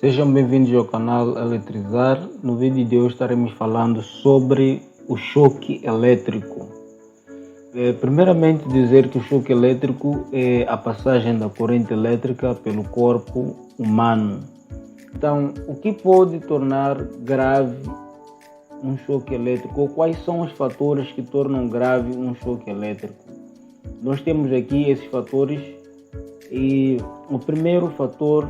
Sejam bem-vindos ao canal Eletrizar. No vídeo de hoje estaremos falando sobre o choque elétrico. Primeiramente dizer que o choque elétrico é a passagem da corrente elétrica pelo corpo humano. Então, o que pode tornar grave um choque elétrico ou quais são os fatores que tornam grave um choque elétrico? Nós temos aqui esses fatores e o primeiro fator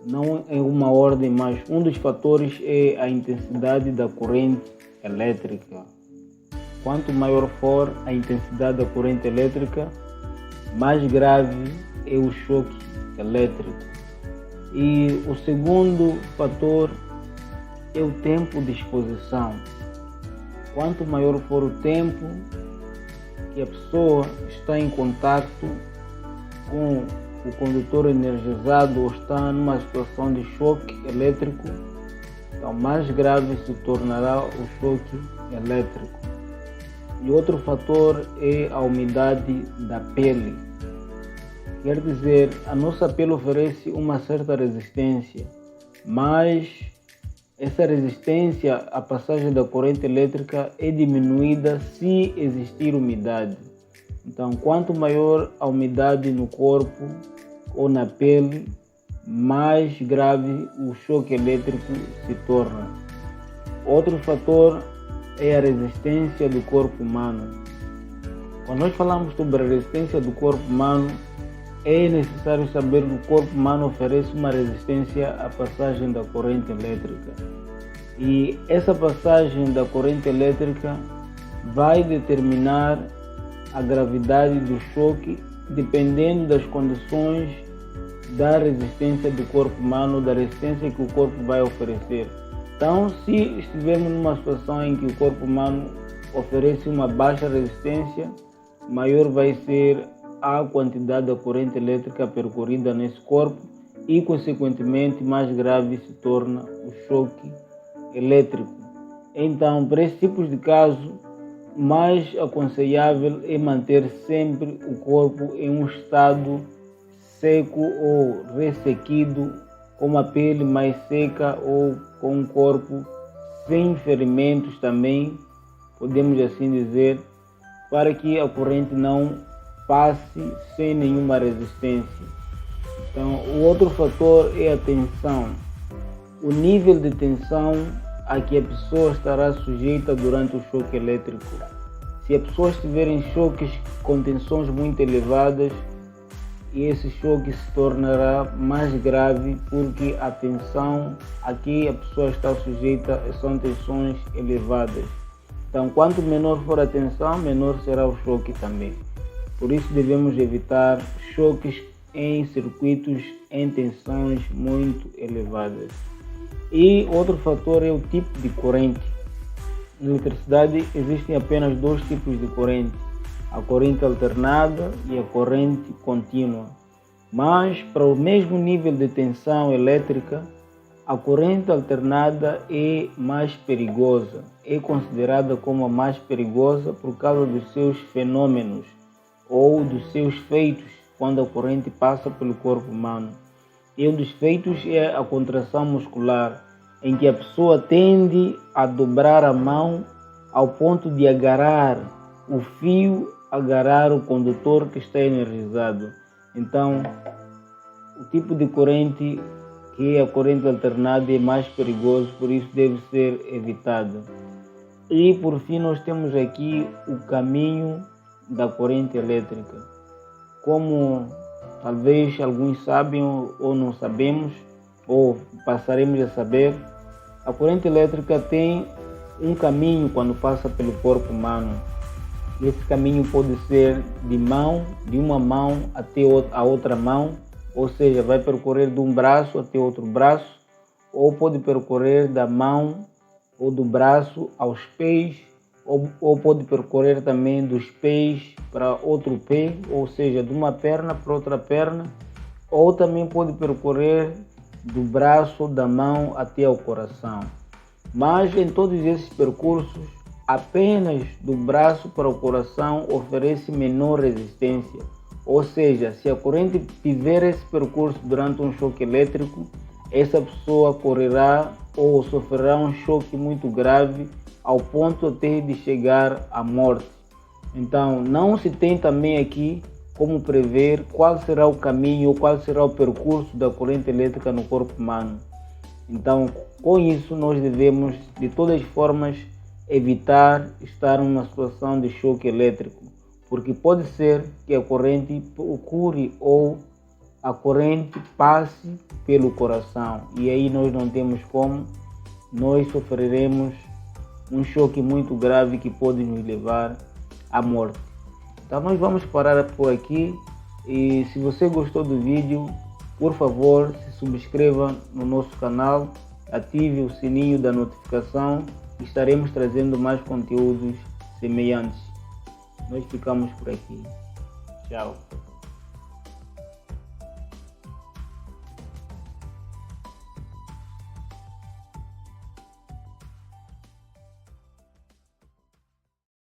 não é uma ordem, mas um dos fatores é a intensidade da corrente elétrica. Quanto maior for a intensidade da corrente elétrica, mais grave é o choque elétrico. E o segundo fator é o tempo de exposição. Quanto maior for o tempo que a pessoa está em contato com o condutor energizado ou está numa situação de choque elétrico, então mais grave se tornará o choque elétrico. E outro fator é a umidade da pele. Quer dizer, a nossa pele oferece uma certa resistência, mas essa resistência à passagem da corrente elétrica é diminuída se existir umidade. Então, quanto maior a umidade no corpo ou na pele, mais grave o choque elétrico se torna. Outro fator é a resistência do corpo humano. Quando nós falamos sobre a resistência do corpo humano, é necessário saber que o corpo humano oferece uma resistência à passagem da corrente elétrica. E essa passagem da corrente elétrica vai determinar a gravidade do choque dependendo das condições da resistência do corpo humano, da resistência que o corpo vai oferecer. Então, se estivermos numa situação em que o corpo humano oferece uma baixa resistência, maior vai ser a quantidade da corrente elétrica percorrida nesse corpo e, consequentemente, mais grave se torna o choque elétrico. Então, para esse tipo de caso, mais aconselhável é manter sempre o corpo em um estado seco ou ressequido, com a pele mais seca ou com o corpo sem ferimentos também, podemos assim dizer, para que a corrente não passe sem nenhuma resistência. Então, o outro fator é a tensão. O nível de tensão a que a pessoa estará sujeita durante o choque elétrico. Se a pessoa estiver em choques com tensões muito elevadas, esse choque se tornará mais grave porque a tensão a que a pessoa está sujeita são tensões elevadas. Então, quanto menor for a tensão, menor será o choque também. Por isso devemos evitar choques em circuitos em tensões muito elevadas. E outro fator é o tipo de corrente. Na eletricidade existem apenas dois tipos de corrente, a corrente alternada e a corrente contínua. Mas para o mesmo nível de tensão elétrica, a corrente alternada é mais perigosa, é considerada como a mais perigosa por causa dos seus fenômenos ou dos seus feitos quando a corrente passa pelo corpo humano. E um dos feitos é a contração muscular, em que a pessoa tende a dobrar a mão ao ponto de agarrar o fio, agarrar o condutor que está energizado. Então, o tipo de corrente que é a corrente alternada é mais perigoso, por isso deve ser evitado. E por fim nós temos aqui o caminho da corrente elétrica. Como talvez alguns sabem ou não sabemos, ou passaremos a saber, a corrente elétrica tem um caminho quando passa pelo corpo humano. Esse caminho pode ser de uma mão até a outra mão, ou seja, vai percorrer de um braço até outro braço, ou pode percorrer da mão ou do braço aos pés, ou pode percorrer também dos pés para outro pé, ou seja, de uma perna para outra perna, ou também pode percorrer do braço, da mão até ao coração. Mas em todos esses percursos, apenas do braço para o coração oferece menor resistência. Ou seja, se a corrente tiver esse percurso durante um choque elétrico, essa pessoa correrá ou sofrerá um choque muito grave ao ponto até de chegar à morte. Então, não se tem também aqui como prever qual será o caminho ou qual será o percurso da corrente elétrica no corpo humano. Então, com isso, nós devemos, de todas as formas, evitar estar numa situação de choque elétrico, porque pode ser que a corrente ocorra ou a corrente passe pelo coração, e aí nós não temos como, nós sofreremos um choque muito grave que pode nos levar à morte. Então nós vamos parar por aqui, e se você gostou do vídeo, por favor, se subscreva no nosso canal, ative o sininho da notificação, e estaremos trazendo mais conteúdos semelhantes. Nós ficamos por aqui. Tchau.